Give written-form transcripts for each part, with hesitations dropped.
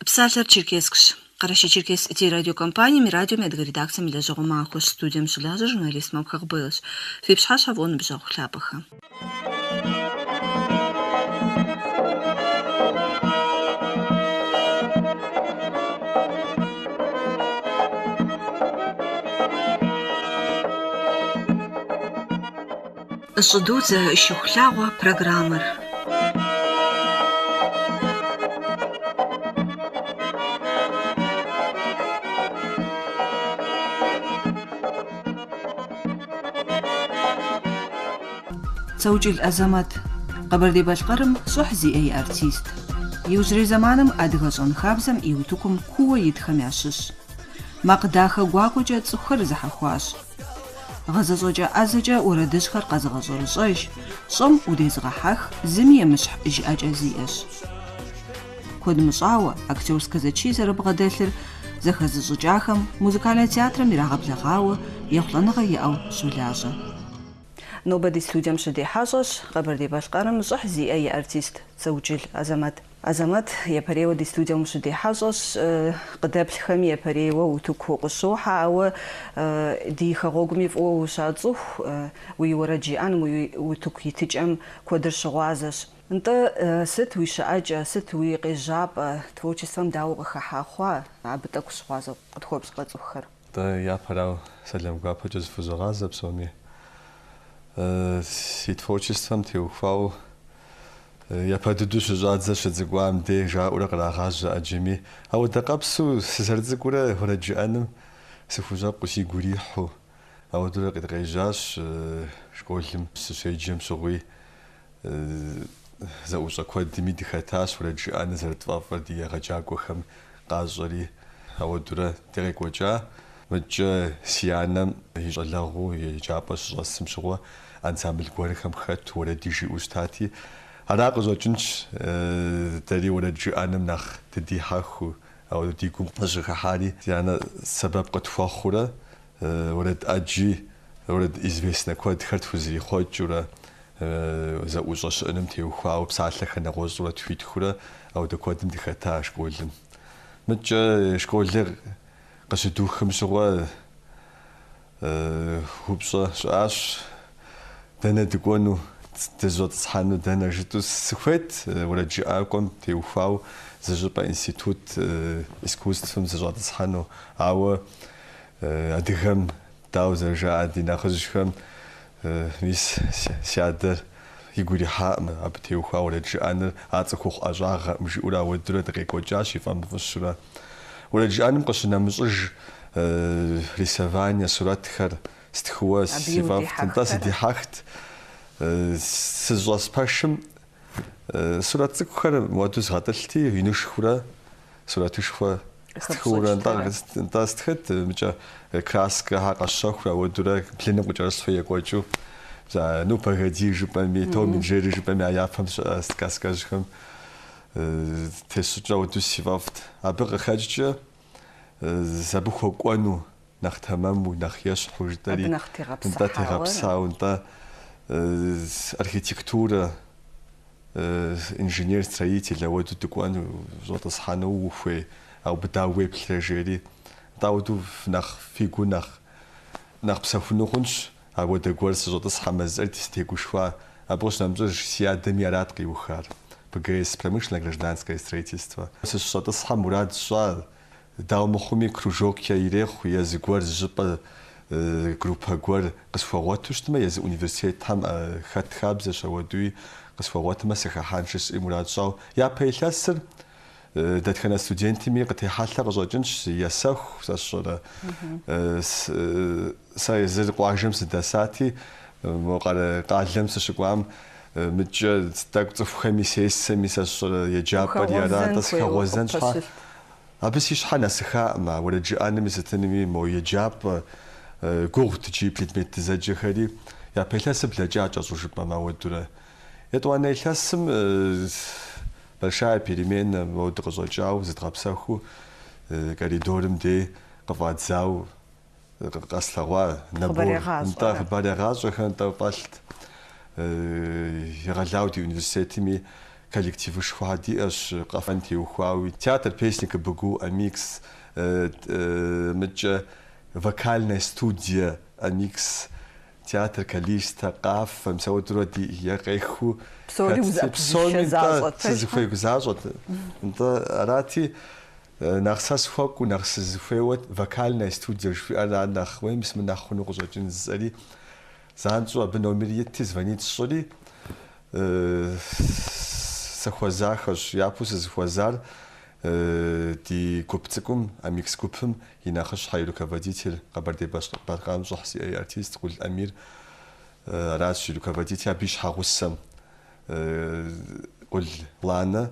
Псалъэр Черкескщ. Карачаево-Черкесия ити радиокомпания радио медгаредакция милажогома ахуш студием шилажа журналист мабхагбылш. Фипшхаша вон бжог хлябаха. Шудудзе щухлягва программер. Цаучил Азамат Къэбэрдей-Балъкъэрым щӏыхь зиӏэ и артист. Иужьрей зэманым адыгэ щӏэн-хабзэм и утыкум куууэ итхэм ящыщ. Макъ дахэ гуакӏуэкӏэ цӏыхухэр зэхьэхуащ. Гъэзэщӏэкӏэ ӏэзэкӏэ уэрэдыжьхэр къэзыгъэщӏэрыщӏэж, щӏым удезыгъэхьэх, зыми емыщхь жыӏэкӏэ зиӏэщ. Куэд мыщӏауэ актерскэ зэчий зэрыбгъэдэлъыр зэхэзыщӏыкӏахэм музыкальнэ театрым ирагъэблэгъауэ ехъулӏэныгъэ иӏэу щолажьэ. Нобэди студием щыдехьэщӏэщ Къэбэрдей-Балъкъэрым щӏыхь зиӏэ и артист Цаучил Азамат. Азамат епэрейуэ ди студием щыдехьэщӏэщ, къыдэплъхэми епэрейуэ утыку къыщохьэ, ауэ ди хэгъуэгуми фӏыуэ ущацӏыху, уи уэрэд жиӏэным, уи утыку итыкӏэм куэдыр щыгъуазэщ. НтӀэ сыт уи щыӏэкӏэ, сыт уи къежьапӏэ, творчествэм дауэ къыхыхьа хъуа, абы тӏэкӏу щыгъуазэ къытхуэпщӏрэ цӏыхухэр? Япэрауэ сэлам гуапэкӏэ зыфыщӏыгъазэ псоми. Си творчествэм теухуауэ япэ дыдэу щыщӏадзэ щыцӏыкӏуам деж жаӏэурэ кърагъажьэ ӏэджэми. Ауэ дэкъэпсу сызэрыцӏыкӏуурэ уэрэд жыӏэным сыхущӏэпкъыу сигу ирихьу. Ауэдурэ къиткъежьащ школым сыщеджэм щыгъуи зэӏущӏэ куэдми дыхэтащ уэрэд жыӏэныр зэрытфӏэфӏыр ди егъэджакӏуэхэм къащӏэри. Ауэдурэ дыкъекӏуэкӏа. Мыдкӏэ си анэм и щӏалэгъуу еджапӏэ щыщӏэсым щыгъуэ ансамбль гуэрхэм хэту уэрэди жиӏэу щытати, ара къыщӏэкӏынщ дэри уэрэд жыӏэным нэхъ дыдихьэхыу, ауэ ди гум къыщыхыхьари си анэ сэбэп къытхуэхъуурэ уэрэд ӏэджи уэрэд известнэ куэдхэр тхузэрихъуэкӏыурэ зэӏущӏэ щыӏэным теухуауэ псалъэхэр нэгъуэщӏурэ тхуитхурэ ауэдэ куэдым дыхэтащ школым. Мыдкӏэ школыр къыщыдухым щыгъуэ упщӏэ щыӏащ. Дэнэ дыкӏуэну, дызщӏэтӏысхьэну, дэнэ жытӏу сыхуейт уэрэд жыӏакӏуэм теухуауэ зы щӏыпӏэ институт искусствым зыщӏэтӏысхьэну. Ауэ адыгэм дауэ зэрыжаӏэ ди нэхъыжьхэм мис си адэр игу ирихьаӏымэ абы теухуауэ уэрэд жыӏэныр а цӏыхухъу ӏэщӏагъэӏым жиӏэурэ ауэдурэ дыкъекӏуэкӏащ и фӏэмыфӏыщурэ. Уэрэд жыӏэным къыщынэмыщӏыж рисование, сурэтхэр стхыуэ си фӏэфӏт, нтӏэ сыдихьэхт. Сыщӏэс пэшым сурэт цӏыкӏухэр мыуэду згъэтӏылъти, инышхурэ сурэтышхуэ стхыурэ нтӏэ стхыт, мыкӏэ краскэхьэр къэсщэхурэ ауэдурэ блыным къыкӏэрысхуэ екӏуэкӏыу. Ну, погоди жыпӏэми, Том и Джерри жыпӏэми а япэм щыӏэ сказкэжьхэм тесщӏыкӏэ ауэду си фӏэфӏт. Абы къыхэкӏкӏэ абы хуэкӏуэну нэхъ тэмэму, нэхъ ещхьу жытӏэри, нтӏэ тегъэпсауэ, нтӏэ архитектурэ, инженер, строитель ауэду дыкӏуэну, щӏэтӏысхьэну ухуей, аубыдауэ уеплърэ жери. Нтӏэ ауэду нэхъ фи гу нэхъ псэхуну хъунщ. Ауэдэ гуэр сыщӏэтӏысхьэмэ зыӏэр дыстегушхуа. Абы къыщынэмыщӏыж си адэми арат къиухар. ПГС, промышленное гражданское строительство. Сыщӏэтӏысхьэм мурад сщӏа. Дауэ мыхъуми кружок ирехъу, езы гуэр зыщӏыпӏэ группэ гуэр къысхуэгъуэту щытмэ, езы университетхэм хэт хабзэщ ауэдуи къысхуэгъуэтмэ сыхыхьэн жысӏи мурад щӏауэ. Япэ илъэсыр дэтхэнэ студентми къытехьэлъэ къыщӏэкӏынщ, есэху сэ сщӏэрэ. Сэ езыр къуажэм сыдэсати, къалэм сыщыкӏуам мыдкӏэ тӏэкӏу цӏыхухэми сесэми сэ сщӏэрэ еджапӏэр яратӏэ сыхэгъуэзэн щхьа. Абы си щхьэ нэсыхаӏымэ, уэрэд жыӏэнми сытынми мо еджапӏэ гугъут икӏи предмет дызэджэхэри япэ илъэсыр блэкӏакӏэ щӏу жыпӏэм ауэдурэ. Етӏуанэ илъэсым большая перемена моды къыщӏэкӏауэ зыдгъэпсэхуу коридорым дей къыфӏадзауэ къэслъэгъуа нтӏэ хъыбар егъащӏэхэр нтӏэ фӏэлът. Егъэлауэ ди университетми коллективы шхуадиаш кафанти ухуави театр песни бгу амикс мча вокальная студия амикс театр калиста каф мсаудроди яқайху псори зазот да рати нахсас фоку нахсас феот вокальная студия швиала нахвемс нахуну гожин зали занцу абномириети звонит соли сахвазахаш япус захвазар ди купцкум амикс купм инахаш руководитель Кабардино-Балкарии жахси артист Гул Амир раз руководитель биш хагуссам Гул Лана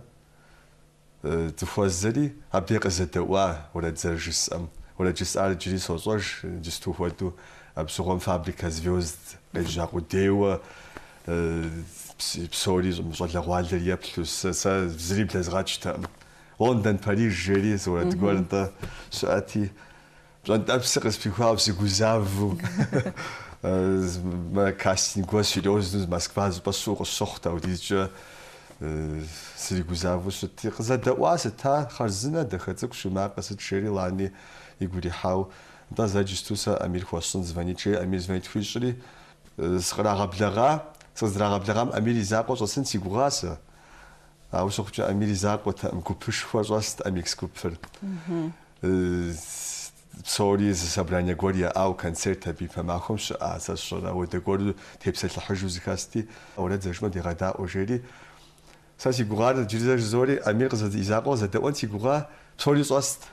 тфуазали абдиqзатауа вала дзержисам вала джисар джисозож джистухваду абсуром фабрика звезд гажакудева псори жоллагуалер плюс са зриблазгачта Лондон, Париж, Жери, вот город, шати, там все распихался гузаву, кастинг was серьезный, Москва посуха сохта, вот еще среди гузаву, что ты задавался, та харзина, да хотел шумака, с Жери лани и гурихау, да зачастуса Амир Хуасон звонит, Амир звонит фишери, с рагаблярам Амир изако, что сын сигураса. А уж хочу Амиризак вот там купишь хвост амикс купфер. Сори за собрание горя ау концерта би помахом что а за что да вот гору тепсел хажу зихасти оред зашмо дигада ожери саси гугар джизаж зори амир за изако за да он сигура сори зост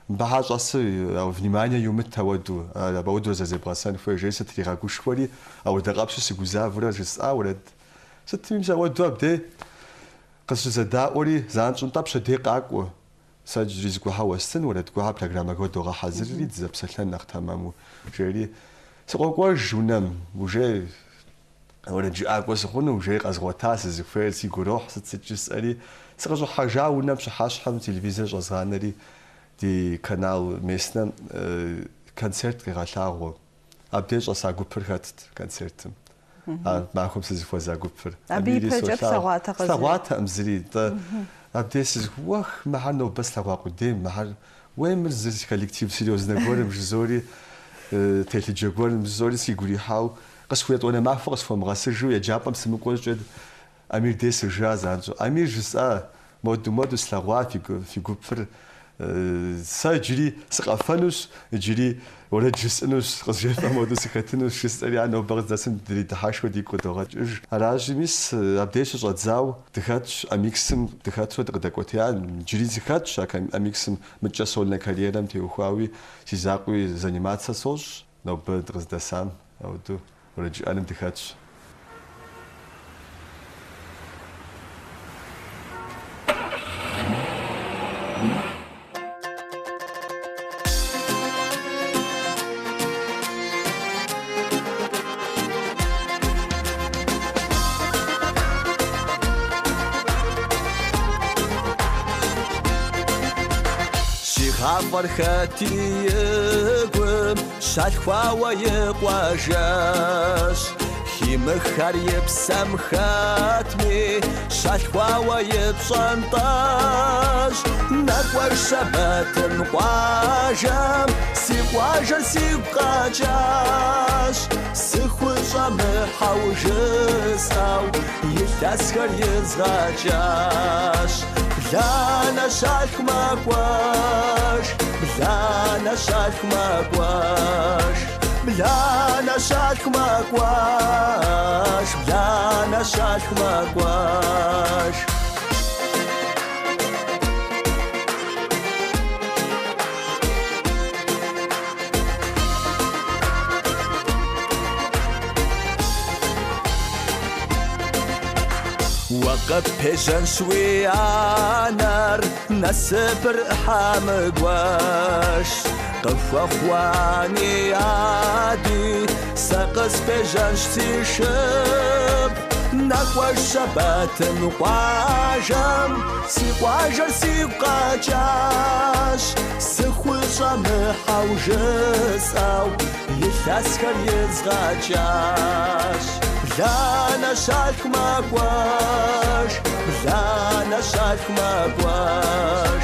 бахажас внимание юмет таводу а бауду за зебрасан фежеса тригагушвали а вот рабсу сигуза враж а оред сатим за вот добде قصة أولي زان شنطة بشديق أقوى ساج رزق وحوستن ولا تقوها برنامج ودوغا حزر ريد زبسلان نختمامو جري سقوقوا جونم وجاي ولا جي أقوى سخونه وجاي قزغوتاس زفير سيقروح ستجس ألي سقجو حاجة ونمش حاشحم تلفزيون جزغانري دي كانال ميسنا كونسرت غالارو أبديش أساقو برخات كونسرتم معكم سيزفوا زاقوبر أبي بجاب سواتها قصدي سواتها أمزري أبدي سيزفوا ما حنو بس لوا قدام ما حن وين مرزز كولكتيف سيريوزنا قولم جزوري تلتجي قولم جزوري سيقولي حاو قصويت وأنا ما فقص فم غاسجو يا جابم سمكون جد أمير ديس جاز عنده أمير جزء مودو سلاوات في قبر ساجري سقافانوس جري ولا جسنوس قصير مودو سكتنوس شستري عنو بعض دسم دري تحاشو دي كودوغات راجميس أبديش جاتزاو تخاتش أميكسم تخاتشو تقدكوتيان جري تخاتش أكان أميكسم متجسولنا كاريرام تيوخاوي سيزاقوي زانيماتسا سوج نو بدرز دسام أو دو ولا أنا تخاتش فرحتي يقوم شالخوا ويقواجاش خيمخار يبسم خاتمي شالخوا ويبشانتاش نقوى الشبات نقواجام سيقواجر سيقاجاش سيخوجا محاوجس أو يتاسكر يزغاجاش بلانا شالخ ماكواش بلانا شالخ ماكواش بلانا شالخ ماكواش بلانا شالخ ماكواش وقت بيجن شوي عنار نسبر حامقواش قفوا اخواني عادي ساقس بيجن شتيشب نقوى الشبات نقواجم سيقواجر سيقاجاش سيخوجا محاوجس أو يتاسكر يزغاجاش Blana şark magwaş, blana şark magwaş,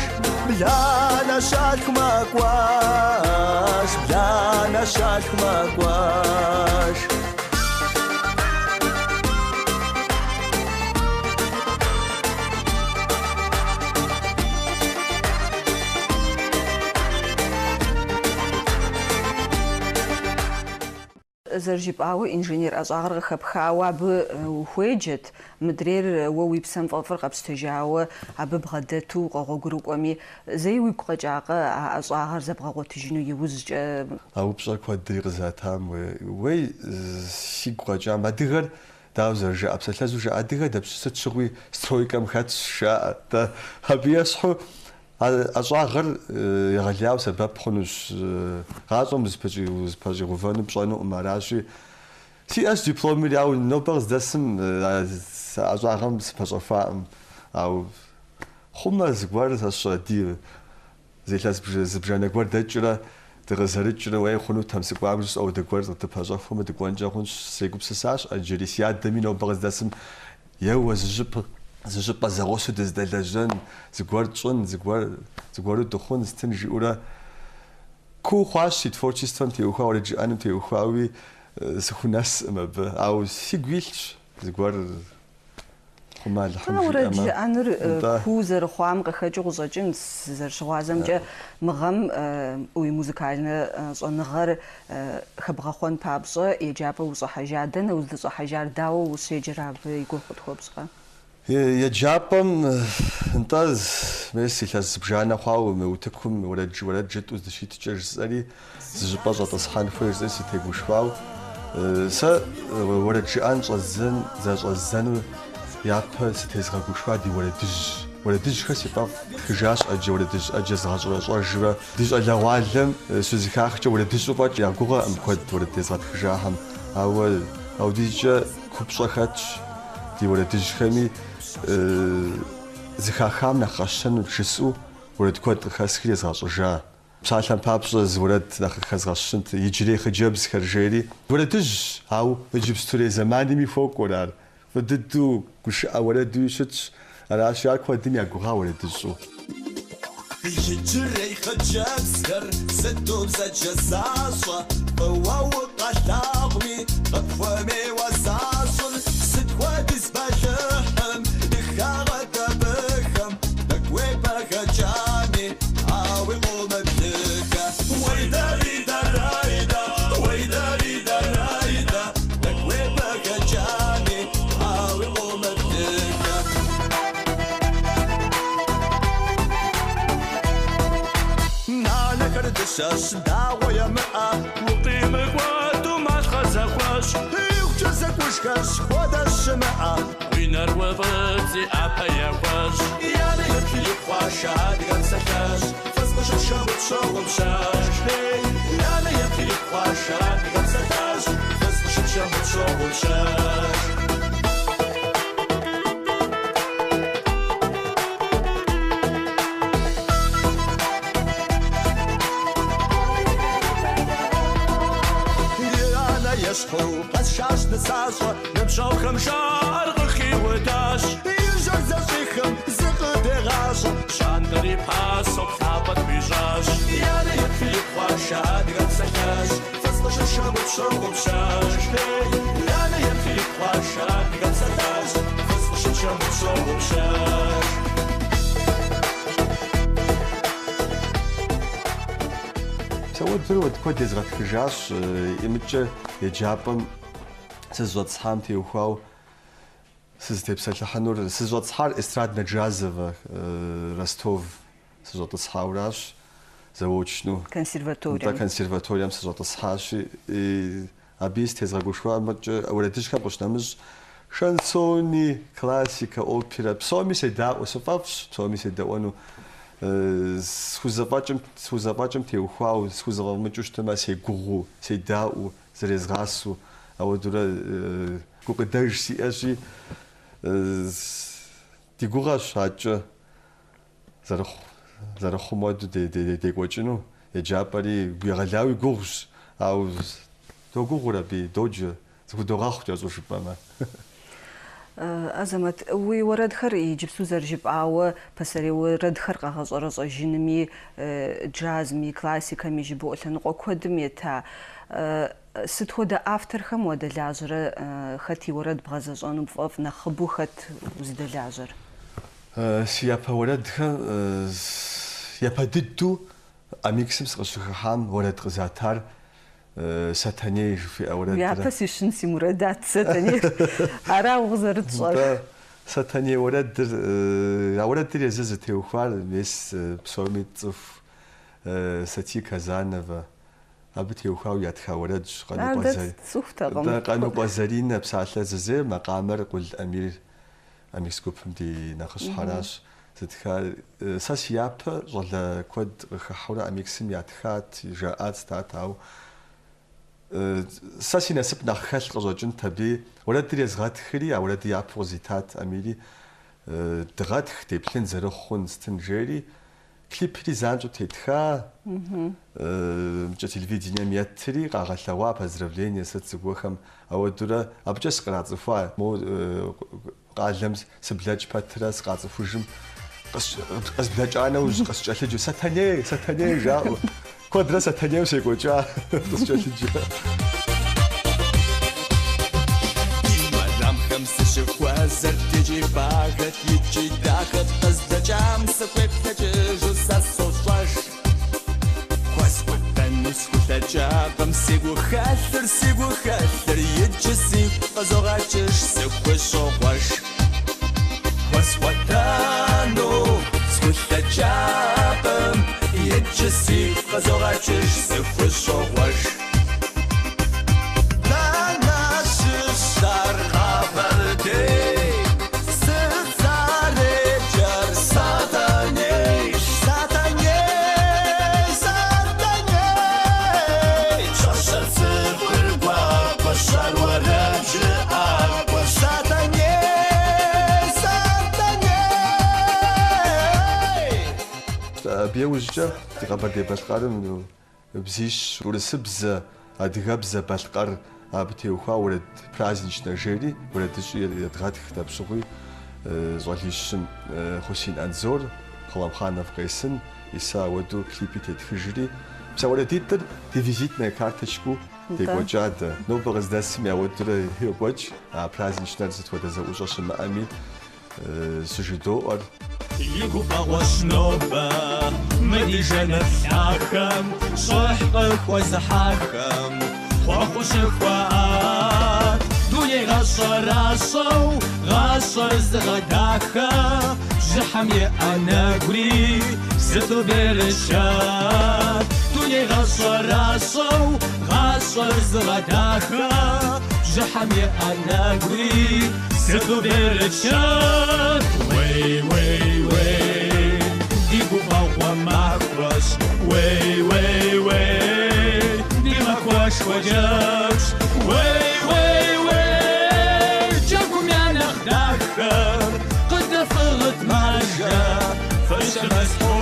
blana şark magwaş, blana şark magwaş. زرجيباو انجينير ازاغر خبخاو اب وحوجت مدرير ويبسم ففر قبستجاو اب بغدتو قوغروقومي زي ويقجاقه ازاغر زبغو تجينو يوز او بشاك ودير زاتام وي سيقجا مدغر داوزر ابسلازو ادغه دبست شغوي سترويكم خات شا هبيسحو أشعر يغلياو سبب خنوش غازم بسبجي غوفانو بشانو أماراشي سي دبلومي دياو نوبرز دسم أشعرهم بسبجفام أو خمنا زغوار تشدي زيلاس بجانا غوار دجرا تغزرجرا وي خنو تمسكوامس أو دغوار تبجفهم دغوانجا خنش سيغوبسساش أجريسيا دمي نوبرز دسم يوز جب زجبا زغوسو دزدلجن زغوارچون زغوارو دخون ستنجي اورا كو خواشي تفورچستون تيوخا اورجي انم تيوخاوي سخوناس مب او سيغويلش زغوار خمال الحمد اورجي انر كوزر خوام قخجو زجن زر شوازمجه مغم وي موزيكالنا صنغر خبغخون بابصه اجابه وصحجادن وصحجار داو وسيجراب يقول خطخبصه يجابم انتاز ميسي لاز بجانا خاو موتكم ولا جت وزشي تجرزالي زجبا تصحان فيرز سي تيغوشواو سا ولا جان صزن زازن يابا ستيزغا غوشوا دي ولا دج خسي با خجاش اجي ولا دج اجي زاجوا صاجوا دج الا والم سوزيخاخ ولا دج با يا غوغا ام كود ولا تيزغا خجاهم او ديجا كوبشخاتش دي ولا دج خمي زخاخام نخشن شسو ورد كود خاسخي زغاجا بصالحن بابز ورد نخزغشن يجري خجبس خرجيري وردج هاو بجبستوري زماني مي فوق ورار فددو كش ورد دوشت على اشياء كودني اغوها وردجو يجري خجبسر ستو بزجزاشا فواو قلاغمي قفومي وزاشن ستوا دزبالهم دخاغة بخم نكوي بخجاني عاوي قومتلك ويداري درايدا ويداري درايدا نكوي بخجاني عاوي قومتلك نانا كردشاش داوة يا مقا وقيمك وادو ما خزاقواش يوجزك وشكاش خوادا الشمعة وينار وفرزي أبا يواش يانا يبكي يبخواش عادي قد سكاش فزمش الشامت شغل شاش يانا يبكي يبخواش عادي قد سكاش فزمش الشامت شغل شاش يشخو قد شاش نساشا نمشاو خمشار غخي وداش يجر زخيخم زق دغاشا شان غريب هاسو بثابت بيجاش يانا يكفي يبخواشا دقات سكاش فصلش الشامت شغل شاش يانا يكفي يبخواشا دقات سكاش فصلش الشامت شغل شاش سواد فرود كود يزغت خجاش يمتش يجابم سزوات صحام تيوخاو سزتيب سلحنور سزوات صحار استراد نجازف رستوف سزوات صحاوراش زوجنو كونسيرفاتوريوم دا كونسيرفاتوريوم سزوات صحاش ابيس تزغوشوا مج اولادش خبوش نمج شانسوني كلاسيكا اوبرا بسومي سيدا وسفافش بسومي سيدا وانو سخوزاباجم تيوخاو سخوزاباجمجوش تما سيغورو سيداو زريزغاسو او دولا كوكداج سي اشي تيغوراش هاج زرخو مود دي كوچنو يجاباري بيغلاوي غورش او دوغورا بي دوج زودوغاخ جازو شبما أزمت وورد خر يجيب سوزر جيب عاوة بسري ورد خر قاعز أرز أجنمي جاز مي كلاسيكا مي جيبو أثناء قد ميتا ست خدا أفتر خم ودا لازر خاتي ورد بغزاز أنا بفنا خبو خات وزد لازر سيابا ورد خ يابا ددو أميكسم سقشخام ورد غزاتار ساتاني في أوراد يا بس يشنسي مرادات ساتاني أرا وغزرت صار ساتاني أوراد دري ززتي وخال بس بسومي تصف ساتي كازانفا أبتي وخاو يتخاورد قانو بازاري قانو بازارين بساعة زي مقامر قل أمير سكوبهم دي ناقص حراش تدخل ساسياب ولا كود خحورة أميكسم يتخات جاءات ستاتاو ساسي نسب نخل قزوجن تبي ولا دري زغات خري ولا دي أبوزيتات أميري دغات ختبلن زرخون ستنجري كليب ريزانجو تيتخا جت الفيديو مياتري قاغلوا بزرفلين يستزغوخم أو دورا أبجس قراتفوا مو قالمز سبلاج باتراس قاطفوجم قص بلاج أنا وقص جالجو ساتاني جاء كودرا ساتاني وسيقوجا قص جالجو خمسة شخوازر تجي باغت يجي داخت قصد جام سكوت تجيجو ساسوشلاش خواز قدنوس كتا جابم سيقو خاثر يجي سيق قزوغاتش سكو شوغواش خواز قدنو سكوتا جابم يجي سيق قزوغاتش سكو شوغواش بيوجه تقبل دي بالقرن بزيش ورسبز أدغبز بالقر أبتي وخا ولد برازنش نجري ولد يدغات كتاب شغل زواليشم حسين أنزور خلام خان فقيسن إسا ودو كليبي تتفجري بس ولد يتر دي فيزيتنا كارتشكو دي وجاد نو بغز داسم يا ودر هي وج برازنش نرزت ودزا وجاش مأمي سجدو يقو بغوش نوبة مديجانا حاكم صحقك وزحاكم وخوش اخوات دوني غصر عصو غصر زغداكا جحمي انا قري ستو برشاد دوني غصر عصو غصر زغداكا جحمي انا قري ستو برشاد وي ديبو بغوا معكوش وي دي مكواش وجاش وي جاكو ميانا خداكر قد فغت ماشا فش مسحو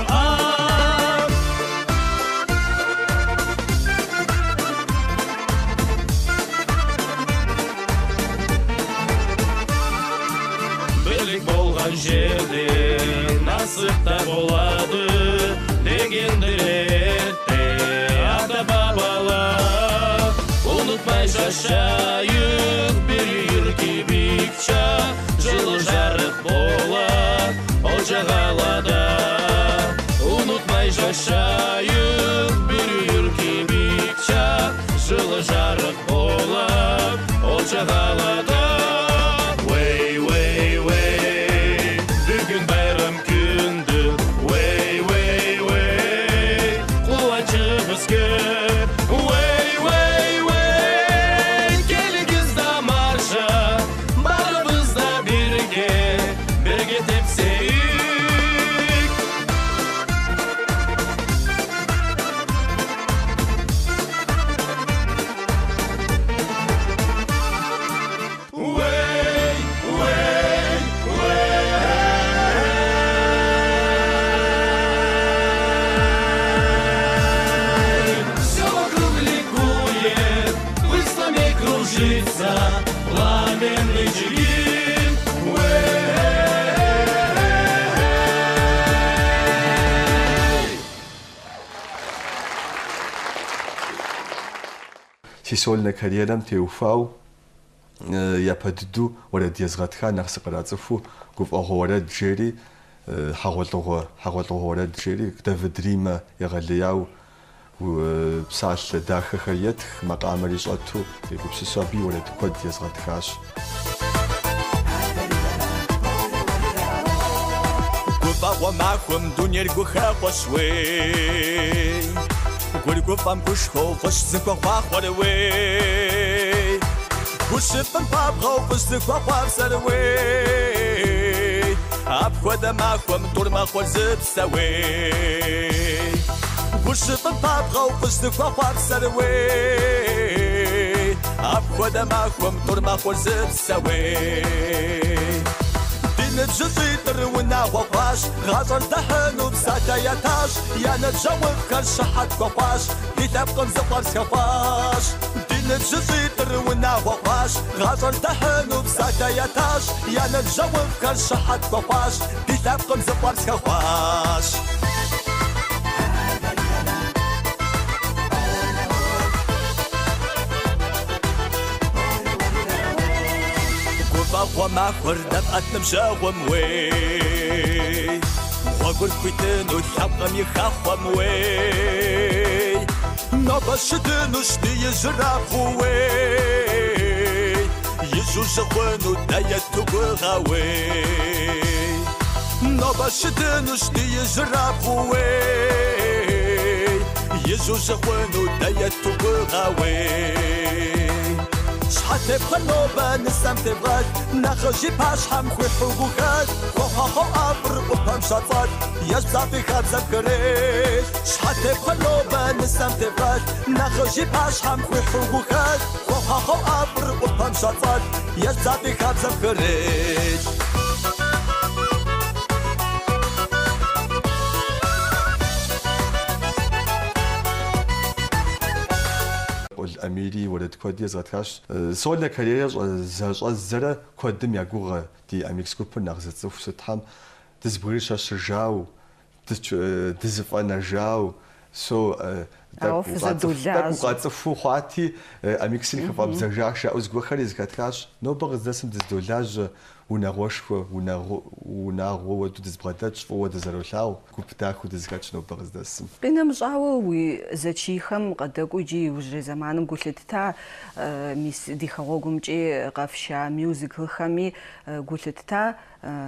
Белик болған жерде насықта болады дегенді ретте ата бабалар ұмытпай жашайық берерге бекча жылы жарық болады ол жағалада си сольнэ карьерам теуфау япэдду орэд езгъэтха нэхъ сыкърацӏыху гуфӏэгъуэ орэд жери хьэгъуэлӏыгъуэ орэд жери Давид Римэ егъэлеяу псалъэ дахэхэр етх макъамэри щӏэту егупсысу аби орэд куэд езгъэтхащ. Гуфӏэгъуэ махуэм дунейр гухэкъуэщ уей, гурыгуфӏэм гушхуэ фӏыщ зыхуэхъуахъуэр уей, гущыфӏым папгъэу фӏыщ зыхуэхъуапсэр уей, апхуэдэ махуэм тӏур мэхъуэр зыпсэ уей, гущыфӏым папгъэу фӏыщ зыхуэхъуапсэр уей, апхуэдэ махуэм тӏур мэхъуэр зыпсэ уей. Ныбжьыщӏитӏыр унагъуэ хъуащ, гъащӏэр дыхьыну псалъэ ятащ, я ныбжьэгъуфӏхэр щыхьэт хуэхъуащ, ди лъэпкъым зыфӏэр схэхъуащ. Ди ныбжьыщӏитӏыр унагъуэ хъуащ, гъащӏэр дыхьыну псалъэ ятащ, я ныбжьэгъуфӏхэр щыхьэт хуэхъуащ, ди лъэпкъым зыфӏэр схэхъуащ. Гуфӏэгъуэ махуэр дэфӏэт ныбжьэгъум уей, гъуэгур хуитыну лъэпкъым и хэхъуэм уей, нобэ щытынущ ди ижьырабгъу уей, ижьу жьыхъуэну дэ етыгугъэ уей, нобэ щытынущ ди ижьырабгъу уей, ижьу жьыхъуэну дэ етыгугъэ уей. Щхьэтепхъэ нобэ нысэм тебгъэт, нэхъыжь и пащхьэм хуихьу гухэт, хуэхъуэхъуэу ӏэфӏыр ӏупэм щэцӏэт, ещӏ бзафӏи хабзэм кърет. Щхьэтепхъэ нобэ нысэм тебгъэт, нэхъыжь и пащхьэм хуихьу гухэт, хуэхъуэхъуэу ӏэфӏыр ӏупэм щэцӏэт, ещӏ бзафӏи хабзэм кърет. Амири орэд куэд езгъэтхащ. Сольнэ карьерэ зэщӏэзэрэ куэдым я гугъэ ди амикс группыр нэхъ зыцӏыху щытхьэм дызыбгыри щэщыжау, дызыфӏэнэжау, къацӏыхуу хъуати амиксыр хыфӏэбдзэжа жаӏэу зыгуэхэр езыхэтхащ. Нобэ къыздэсым дыздолажьэ унагъуэшхуэ, унагъуэ уэду дызбгъэдэтщ, фӏыуэ дызэролъагъу, гуп дахэу дызыхэтщ нобэ къыздэсым. Къинэмыщӏауэ уи зэчийхэм къэдэкӏуи иджы иужьрей зэманым гу лъытта мис ди хэгъуэгумкӏи къэфша мюзиклхэми гу лъытта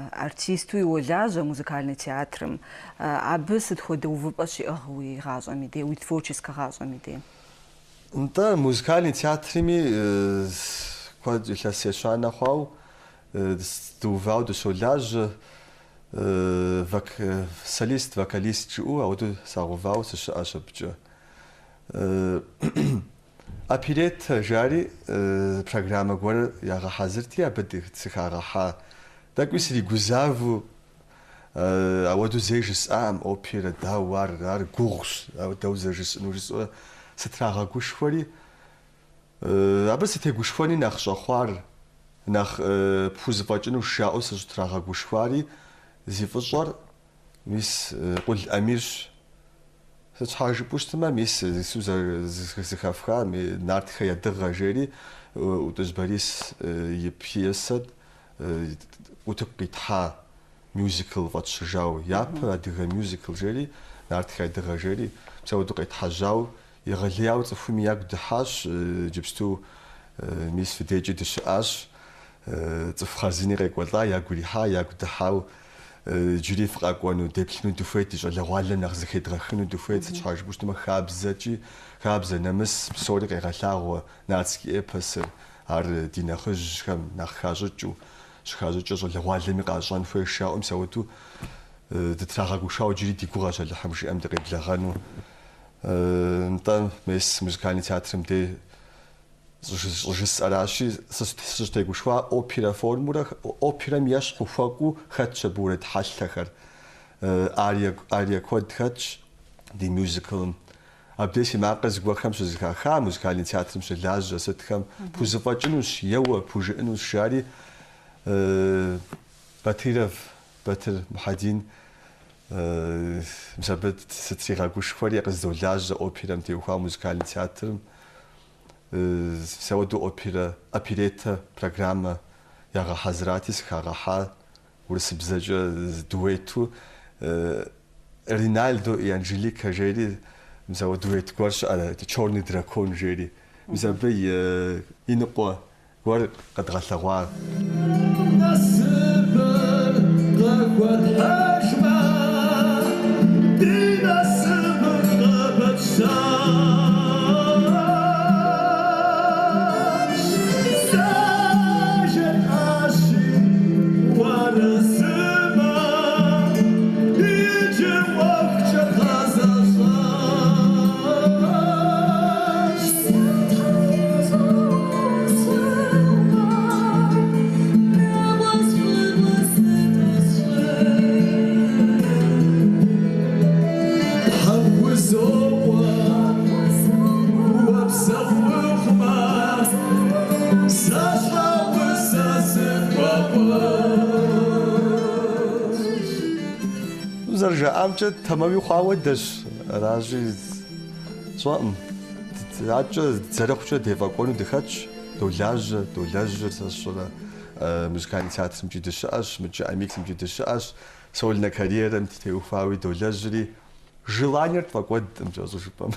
артисту иолажьэ музыкальный театрым. Абы сыт хуэдэ увыпӏэ щиӏыгъ уи гъащӏэм и де, уи творческэ гъащӏэм и де? НтӀэ музыкальный театрми куэд илъэс ещанэ хъуауэ дыувауэ дыщолажьэ, солист, вокалист жыӏэу ауэду сагъэувауэ сыщыӏэщ абыкӏэ. Оперет жари программэ гуэр ягъэхьэзырти, абы сыхагъэхьа. Тӏэкӏуи сригузавэу ауэду зэи жысӏаӏым, опера дауэ ар гугъущ, ауэдэу зэжысӏэну жысӏэурэ сытрагъэгушхуэри, абы сытегушхуэни нэхъ щӏэхъуар, нэхъ пхузэфӏэкӏыну жаӏэу сыщӏытрагъэгушхуари, зи фӏыщӏэр мис къул Амирщ. Щхьэ жыпӏэу щытмэ, мис зыхэфха нартхэ едыгъэ жери, Утӏыжь Борис и пьесэт утыку къитхьа мюзикл фӏэтщыжау, япэ адыгэ мюзикл жери, нартхэ едыгъэ жери, псэуэду къетхьэжьау, егъэлеяуэ цӏыхуми ягу дыхьащ, иджыпсту мис фыдеӏкӏи дыщыӏащ, цӏыху хъарзыни къекӏуэлӏа, ягу ирихьа, ягу дыхьау, джыри фыкъэкӏуэну, деплъыну дыхуейт, ди щӏалэгъуалэм нэхъ зыхедгъэхыну дыхуейт, сыт жыпӏэу щытмэ, хабзэ, нэмыс псори къегъэлъагъуэ нацкӏэ эпосыр, ар ди нэхъыжьхэм нэхъ щыхащӏыкӏэ щӏалэгъуалэми къащӏэн хуейщ жаӏэу, мис ауэду дытрагъэгушауэ джыри ди гугъэщ Алыхьым жиӏэм дыкъеблэгъэну. НтӀэ мес музыкальный театрым де жысӏэращи, сыщытегушхуа опера формурэ, оперэм ещхь ухуэкӏуу хэтщ абы уэрэд хьэлъэхэр, арие куэд хэтщ ди мюзиклым. Абдей си макъыр зыгуэрхэм щызыхаха, музыкальный театрым щылажьэ сытхэм пхузэфӏэкӏынущ, еуэ пхужыӏынущ жари, Батыр Мухьэдин мис абы сытригъэгушхуэри къыздолажьэ оперэм теухуа музыкальный театрым. سوادو أوبريتا برنامج يا حضراتي سخاها ورسبزجة دويتو رينالدو أنجليكا جيري مثلا دويت قرش على تشورني دراكون جيري مثلا بي ينقوا قر قد غلقوا زرجة أمجد تمامي خواودش راجي صوم راجع زرقش دفاقون دخش دولاج صورة مزكاني ساعات مجد الشاش مجد أميك مجد الشاش سولنا كارير متتوفاوي دولاجري желание فقد مجازو شبام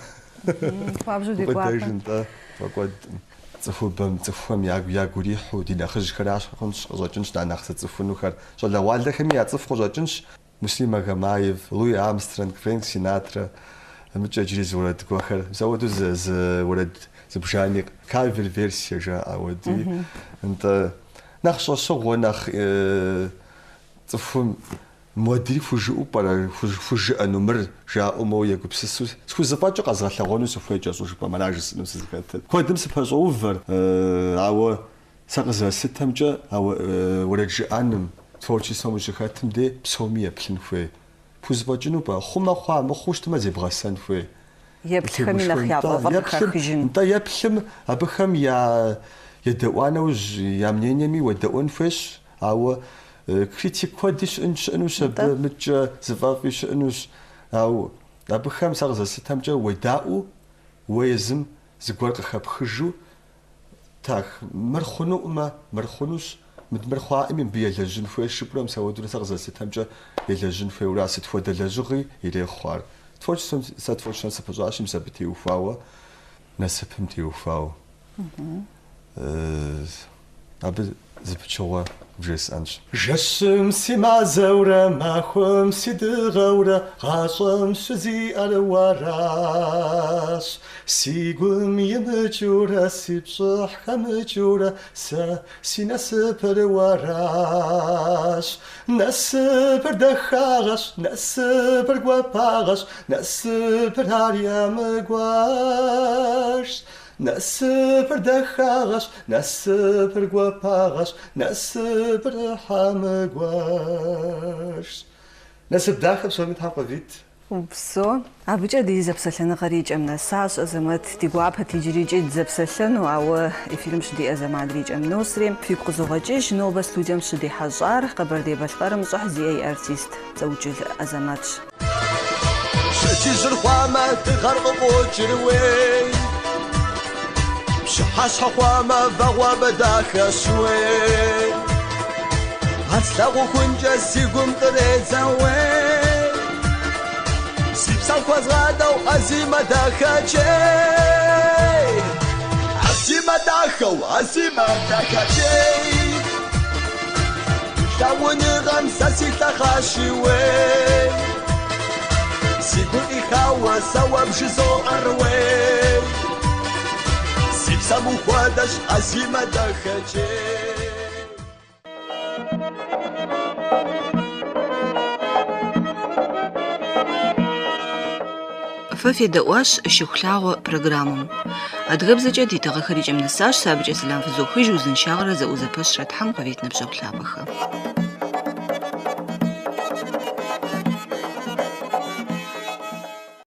فابجو دي قوة فقد تفهم يا قريح ودينا خرج كراش خنش زوجنش دانا خص تفنو خر شلا والده خمي يصف خرجنش مسلم غمايف لوي أرمسترونغ فرانك سيناترا متجري زورد كوخر زودو ز ورد زبجاني كافر فيرسيا جاء ودي انت نخش شغل نخ تفهم مودري فوجو برا فوج انمر جاء مو يكبسسو سكو زفاجو قزغ لغونو سفوجو سو شبا مناجس نو سزكات كودم سفاج اوفر او سقز ستمجا او ورج انم تورچی سومش خاتم دی پسومیه پلنفوی پوزباجنو با خوما خوا مخوشت ما زبغسن فوی يبخم نخيا بخخجن انت يبخم ابخم يا يدوانوج يا منينيمي ودون فيش او كريتيك كوديش انوش مج زفافيش انوش او ابخم سغز ستمجا وداو ويزم زغورق خبخجو تاخ مرخنو ما مرخنوش متمرخوا من بيلجن فوي شبرم سوادو سغز ستمجا يلجن فوي وراست فود لجغي يلي خوار تفوش ساتفوش سبجاش مسبتي وفاو نسبمتي وفاو اب زبچوا جس انش جسم سما زورا ما خم سيد غورا غاشم سزي الوراش سيغم يمجورا سيبصح خمجورا سينسبر وراش نسبر دخاغش نسبر غواغش نسبر هاريا مغواش نسبر دخاغش نسبر غواغش نسبر حمغواش نسب داخل شو متحقق فيت وبسو أبجد دي زبسلنا خريج أمنا ساس أزمات تجوابها تجريج زبسلنا وعو فيلم شدي أزمات ريج أم نوسريم في قزوجيش نوبة ستوديوم شدي حجار قبر دي بشقرم صح زي أي أرتيست زوج الأزمات شتيجر خواما تغرق وجروي شحاش خواما فغوا بداخل شوي هتلاقوا كنجا سيقوم قريزاوي سيبسان كواز غادو عزيمة داخاجي عزيمة داخو عزيمة داخاجي شاوني غمسة سيتا خاشيوي سيقول إخاوة سوا بجزو أروي سيبسان مخوادش عزيمة داخاجي ففي دواش شخلاغ برنامج أدغبزجة دي تغخرج من الساش سابج إسلام في زوخي جوزن شاغرة زوزة بشرة حم قويتنا بشغلها بخا